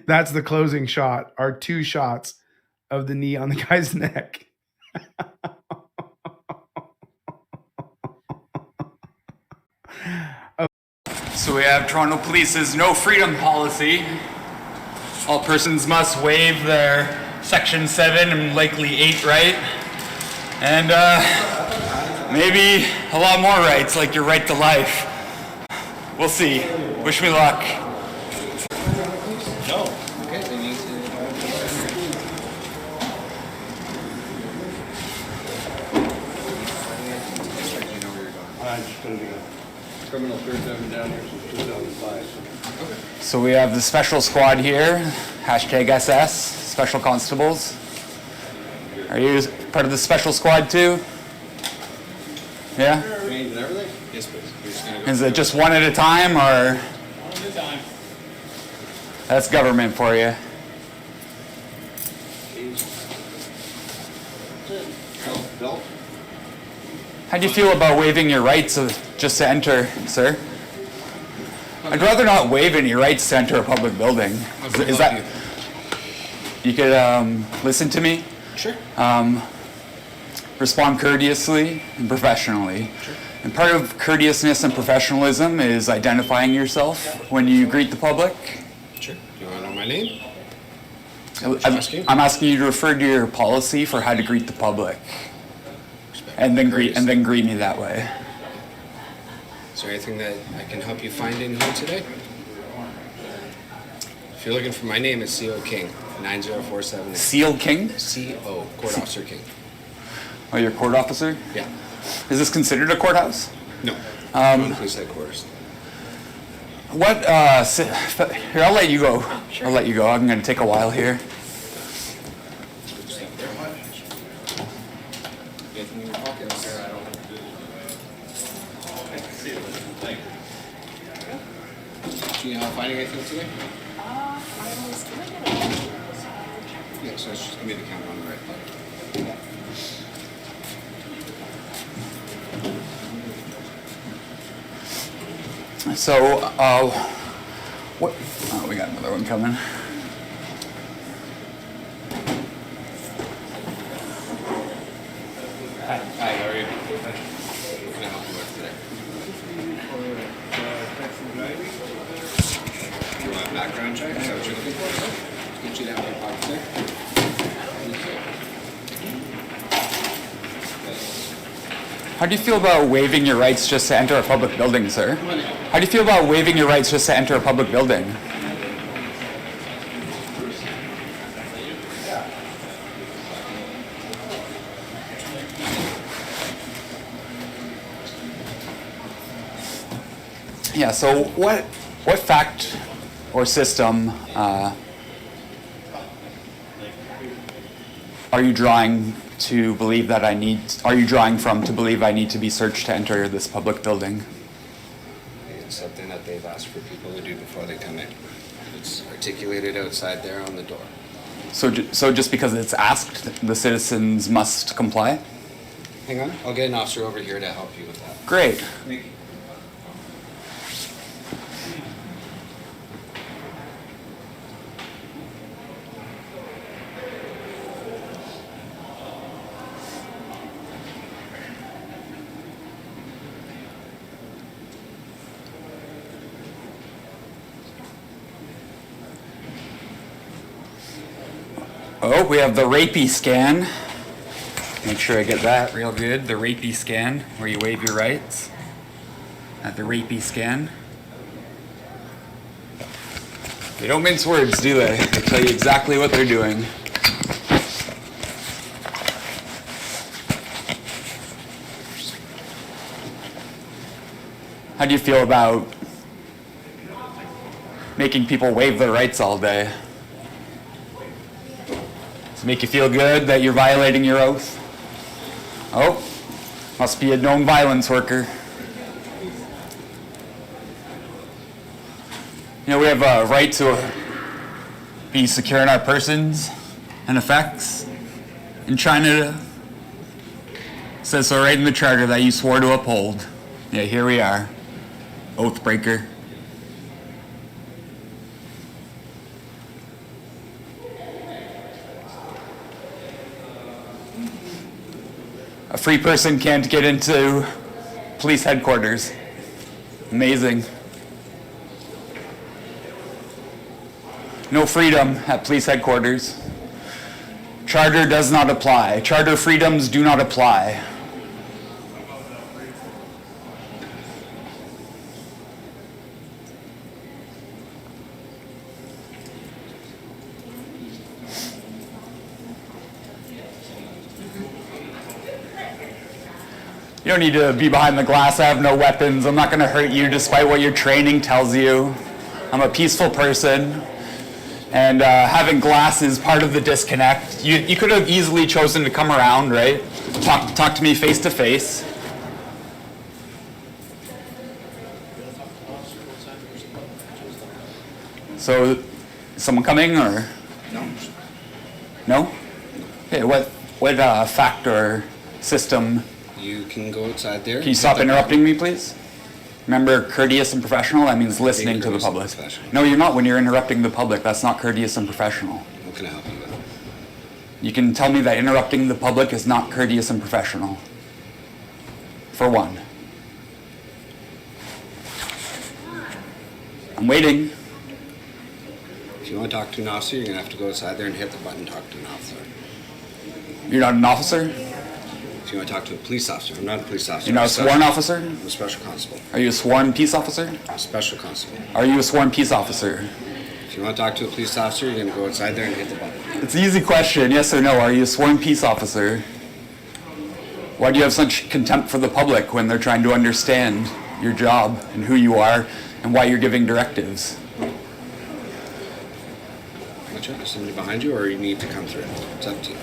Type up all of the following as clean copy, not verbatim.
That's the closing shot, our 2 shots of the knee on the guy's neck. So we have Toronto Police's no freedom policy. All persons must waive their Section 7 and likely 8 right. And maybe a lot more rights, like your right to life. We'll see. Wish me luck. No. Okay, they need to. I'm just going to be a criminal 37 down here since 2005. Okay. So we have the special squad here, #SS, special constables. Are you part of the special squad too? Yeah? Range and everything? Yes, please. We're just gonna go Is it just one at a time, or? one at a time. That's government for you. Bill? How do you feel about waiving your rights of just to enter, sir? I'd rather not waive any rights to enter a public building. Is that? You could listen to me. Sure. Respond courteously and professionally. Sure. And part of courteousness and professionalism is identifying yourself when you greet the public. Sure. Do you want to know my name? I'm asking you to refer to your policy for how to greet the public, and then greet me that way. Is there anything that I can help you find in here today? If you're looking for my name, it's CO King, 9047. Seal King? CO, Court Officer King. Oh, you're a court officer? Yeah. Is this considered a courthouse? No. Police headquarters. What? Here, I'll let you go. Sure. I'll let you go. I'm going to take a while here. Anything in your pockets? Do you know how finding anything today? I was doing it. Yeah, so it's just give me the count on the right. So, what? Oh, we got another one coming. Hi, how are you? What can I help you with today? You want a background check? Is that what you're looking for? Let's get you down in your pocket there. How do you feel about waiving your rights just to enter a public building, sir? How do you feel about waiving your rights just to enter a public building? Yeah, so what fact or system are you drawing to believe that are you drawing from to believe I need to be searched to enter this public building? It's something that they've asked for people to do before they come in. It's articulated outside there on the door. So just because it's asked, the citizens must comply? Hang on, I'll get an officer over here to help you with that. Great. Thank you. Oh, we have the rapey scan. Make sure I get that real good. The rapey scan, where you waive your rights. At the rapey scan. They don't mince words, do they? They tell you exactly what they're doing. How do you feel about making people waive their rights all day? Does it make you feel good that you're violating your oath? Oh, must be a known violence worker. You know, we have a right to be secure in our persons and effects. In China, it says so right in the charter that you swore to uphold. Yeah, here we are. Oath breaker. A free person can't get into police headquarters. Amazing. No freedom at police headquarters. Charter does not apply. Charter freedoms do not apply. You don't need to be behind the glass. I have no weapons. I'm not going to hurt you despite what your training tells you. I'm a peaceful person. And having glass is part of the disconnect. You could have easily chosen to come around, right? Talk to me face to face. So, is someone coming or? No. No? Okay, what fact or system? You can go outside there. Can you stop interrupting me, please? Remember, courteous and professional, that means listening to the public. No, you're not when you're interrupting the public. That's not courteous and professional. What can I help you with? You can tell me that interrupting the public is not courteous and professional. For one. I'm waiting. If you want to talk to an officer, you're going to have to go outside there and hit the button and talk to an officer. You're not an officer? If you want to talk to a police officer, I'm not a police officer. You're not a sworn officer? I'm a special constable. Are you a sworn peace officer? I'm a special constable. Are you a sworn peace officer? If you want to talk to a police officer, you're going to go outside there and hit the button. It's an easy question, yes or no. Are you a sworn peace officer? Why do you have such contempt for the public when they're trying to understand your job and who you are and why you're giving directives? Is somebody behind you, or you need to come through? It's up to you.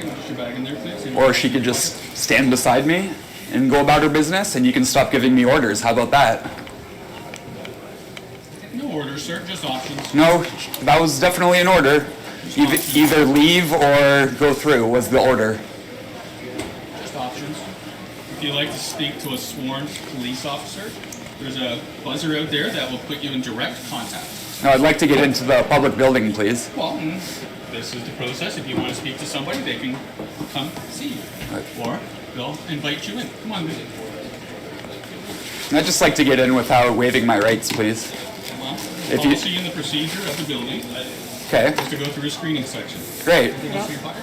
Put your bag in there, please. Or she could just stand beside me and go about her business, and you can stop giving me orders. How about that? No orders, sir. Just options. No, that was definitely an order. Either leave or go through was the order. Just options. If you'd like to speak to a sworn police officer, there's a buzzer out there that will put you in direct contact. No, I'd like to get into the public building, please. Well, this is the process. If you want to speak to somebody, they can come see you. Right. Or they'll invite you in. Come on, visit. I'd just like to get in without waiving my rights, please. Well, If the you- policy and the procedure of the building Okay, is to go through a screening section. great. Everything else you're fired.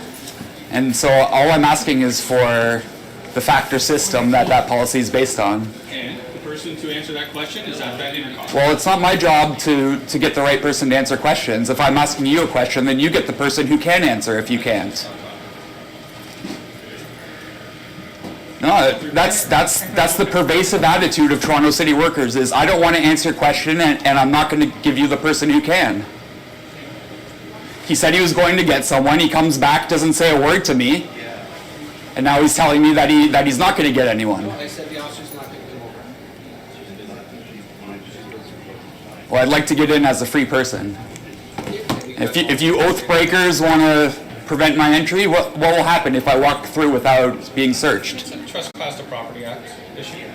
And so all I'm asking is for the factor system that policy is based on. And the person to answer that question is at that intercom. Well, it's not my job to get the right person to answer questions. If I'm asking you a question, then you get the person who can answer if you can't. No, that's the pervasive attitude of Toronto City workers is I don't want to answer a question and I'm not going to give you the person who can. He said he was going to get someone, he comes back, doesn't say a word to me, and now he's telling me that he's not going to get anyone. They said the officer's not going to come over. Well, I'd like to get in as a free person. If you oath breakers want to prevent my entry, what will happen if I walk through without being searched? It's a Trespass to Property Act issue.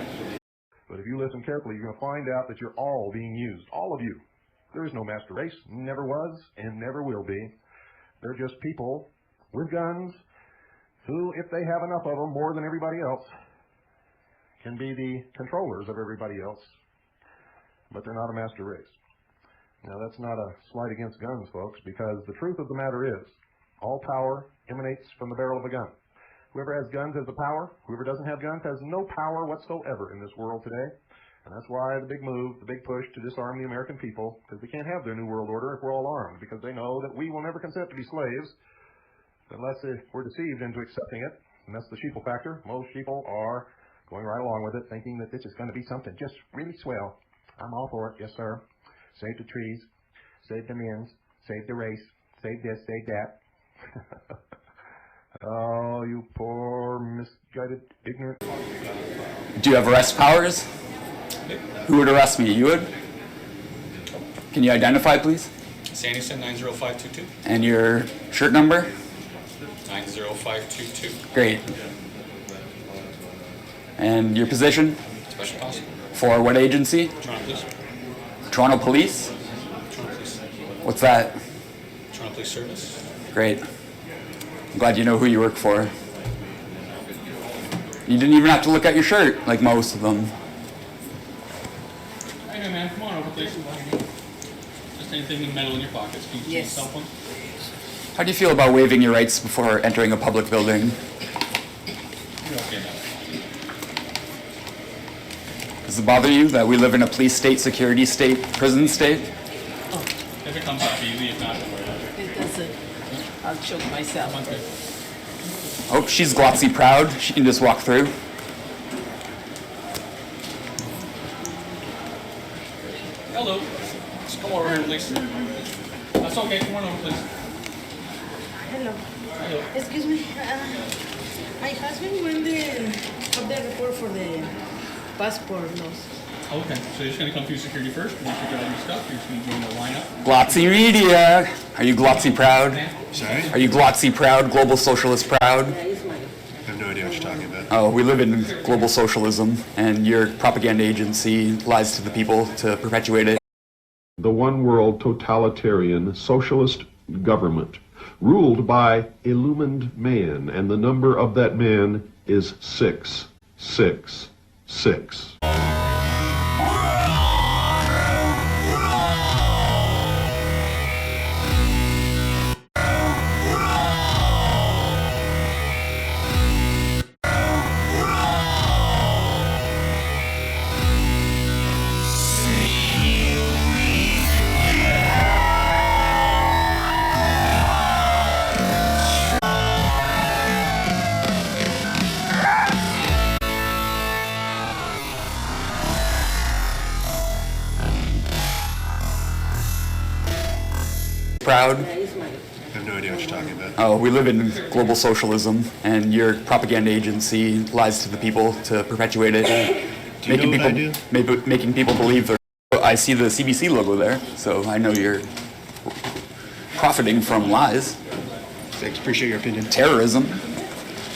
But if you listen carefully, you're going to find out that you're all being used. All of you. There is no master race. Never was and never will be. They're just people with guns who, if they have enough of them, more than everybody else, can be the controllers of everybody else. But they're not a master race. Now, that's not a slight against guns, folks, because the truth of the matter is, all power emanates from the barrel of a gun. Whoever has guns has the power. Whoever doesn't have guns has no power whatsoever in this world today. And that's why the big move, the big push to disarm the American people, because they can't have their new world order if we're all armed, because they know that we will never consent to be slaves unless we're deceived into accepting it. And that's the sheeple factor. Most sheeple are going right along with it, thinking that this is going to be something just really swell. I'm all for it, yes sir. Save the trees, save the men's, save the race, save this, save that. Oh, you poor, misguided, ignorant. Do you have arrest powers? Who would arrest me? You would? Can you identify, please? Sanderson 90522. And your shirt number? 90522. Great. And your position? Special constable. For what agency? Toronto Police. Toronto Police? Toronto Police. What's that? Toronto Police Service. Great. I'm glad you know who you work for. You didn't even have to look at your shirt, like most of them. Hey, man, come on over, please. Just anything in metal in your pockets. Can you Yes. cell phone? How do you feel about waiving your rights before entering a public building? You're okay now. Does it bother you that we live in a police state, security state, prison state? If it comes up easy, if not, don't worry about it. It doesn't. I'll choke myself. Sounds good. Oh, she's Glozi-Proud. She can just walk through. Hello. Just come over here, please. That's okay. Come on over, please. Hello. Hello. Excuse me. My husband went up the report for the passport loss. Okay, so you're just gonna come through security first, and after you got all your stuff, you're just gonna join the lineup. Glozi Media. Are you Glozi-Proud? Sorry? Are you Glozi-Proud, global socialist proud? I have no idea what you're talking about. Oh, we live in global socialism, and your propaganda agency lies to the people to perpetuate it. The one world totalitarian socialist government ruled by illumined man, and the number of that man is 666. Proud? I have no idea what you're talking about. Oh, we live in global socialism, and your propaganda agency lies to the people to perpetuate it. Do you know what I do? Making people believe they're... I see the CBC logo there, so I know you're profiting from lies. Thanks, appreciate your opinion. Terrorism.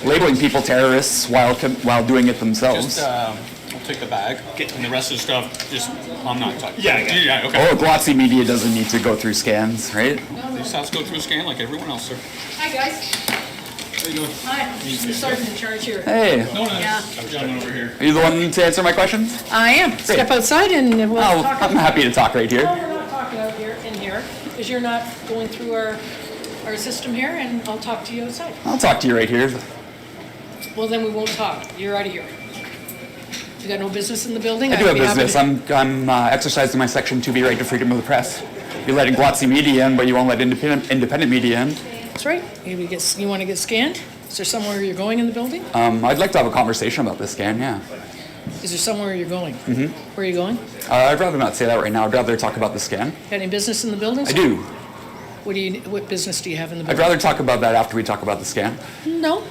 Labeling people terrorists while doing it themselves. Just, I'll take the bag, and the rest of the stuff, just, I'm not touching. Yeah, I got it. Yeah, okay. Oh, Glozi Media doesn't need to go through scans, right? These has to go through a scan like everyone else, sir. Hi, guys. How you doing? Hi. I'm the sergeant in charge here. Hey, No, no, Yeah. gentleman over here. are you the one to answer my questions? I am. Step outside and we'll Oh, talk. I'm happy to talk right No, here. we're not talking out here, in here, because you're not going through our system here, and I'll talk to you outside. I'll talk to you right here. Well, then we won't talk. You're out of here. You got no business in the building? I do have I'd be happy business. to- I'm exercising my Section 2B right to freedom of the press. You're letting Glozi Media in, but you won't let independent media in. That's right. You want to get scanned? Is there somewhere you're going in the building? I'd like to have a conversation about this scan, yeah. Is there somewhere you're going? Mm-hmm. Where are you going? I'd rather not say that right now. I'd rather talk about the scan. Got any business in the building? I sir? do. What business do you have in the I'd building? rather talk about that after we talk about the scan. No.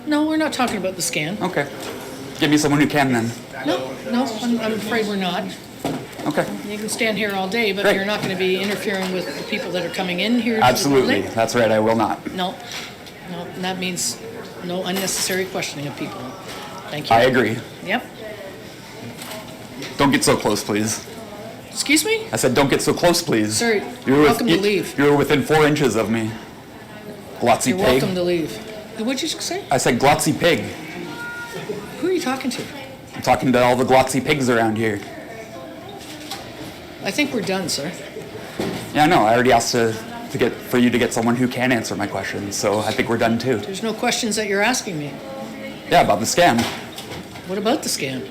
No, we're not talking about the scan. Okay. Give me someone who can then. No, I'm afraid we're not. Okay. You can stand here all day, but Great. you're not going to be interfering with the people that are coming in here to the Absolutely. building. That's right. I will not. No, and that means no unnecessary questioning of people. Thank you. I agree. Yep. Don't get so close, please. Excuse me? I said, don't get so close, please. Sir, you're welcome to leave. You were within 4 inches of me. Glozi You're pig. welcome to leave. What'd you say? I said Glozi pig. Who are you talking to? I'm talking to all the Glozi pigs around here. I think we're done, sir. Yeah, no, I already asked for you to get someone who can answer my questions, so I think we're done too. There's no questions that you're asking me. Yeah, about the scan. What about the scan?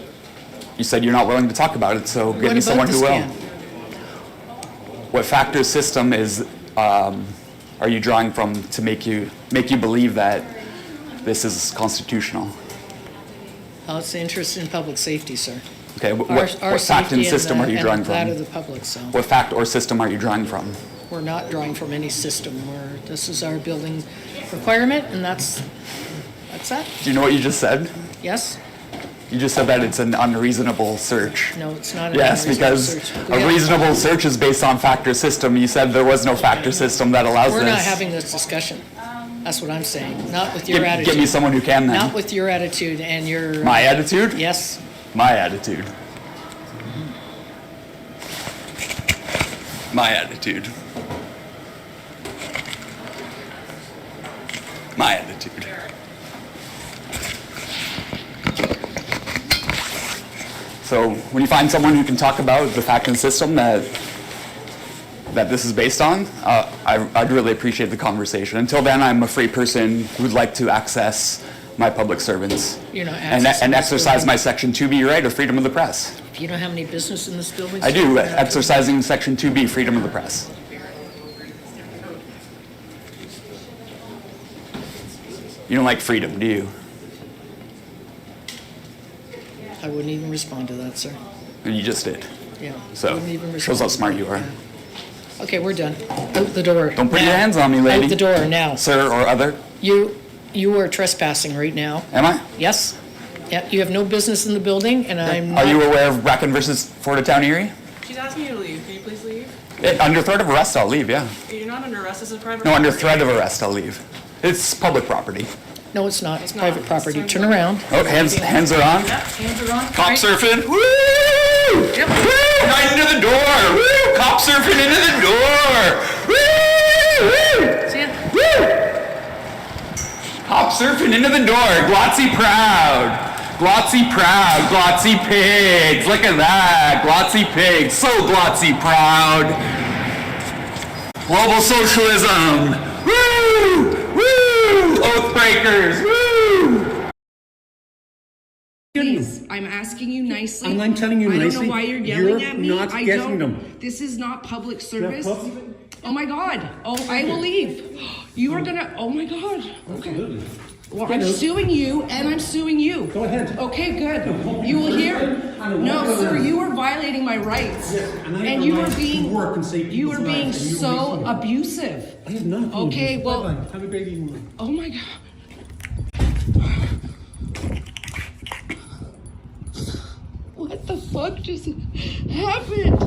You said you're not willing to talk about it, so give What me about someone the who scan? will. What factor system is are you drawing from to make you believe that this is constitutional? Oh, it's the interest in public safety, sir. Okay, what Our fact and safety system are you drawing and that from? of the public, so What fact or system are you drawing from? we're not drawing from any system. This is our building requirement, and that's that. Do you know what you just said? Yes? You just said that it's an unreasonable search. No, it's not an Yes, unreasonable because search. a reasonable search is based on factor system. You said there was no factor system that allows We're this. not having this discussion. That's what I'm saying. Not with your attitude. Give me someone who can then. Not with your attitude and your... My attitude? Yes. My attitude. My attitude. My attitude. So when you find someone who can talk about the fact and system that this is based on, I'd really appreciate the conversation. Until then, I'm a free person who'd like to access my public servants You're not and accessing this exercise building. my Section 2B right of freedom of the press. You know how many business in this building? I do, exercising Section 2B, freedom of the press. You don't like freedom, do you? I wouldn't even respond to that, sir. You just did. Yeah. So, wouldn't even shows how respond. smart you are. Yeah. Okay, we're done. Out the door. Don't put now. your hands on me, lady. Out the door now. Sir or other. You are trespassing right now. Am I? Yes. Yeah, you have no business in the building, and I'm Are not. you aware of Bracken versus Fort of Town Erie? She's asking you to leave. Can you please leave? Under threat of arrest, I'll leave, yeah. You're not under arrest. This is private No, under property. threat of arrest, I'll leave. It's public property. No, it's not. It's not. private property. Turn around. Oh, hands are on. Yep, hands are on. Cop surfing. Woo! Woo! Right into the door. Woo! Cop surfing into the door. Woo! Woo! See ya. Woo! Cop surfing into the door. Glozi-Proud. Glozi-Proud. Glozi pigs. Look at that. Glozi pigs. So Glozi-Proud. Global socialism. Woo! Woo! Oath breakers. Woo! Please, I'm asking you nicely. I'm telling you I don't nicely. know why you're yelling You're at me. not I getting don't. them. This is not public service. pups? Oh my God. Oh, I will leave. You are gonna. Oh my God. Okay. Absolutely. Well, I'm suing you, and I'm suing you. Go ahead. Okay, good. You will hear. No, sir. You are violating my rights, and I have and a you right are to being. work and save You are people's being lives, and you're so wasting them. abusive. I have nothing. Okay, well. Bye-bye. Have a great evening. Oh my God. What the fuck just happened?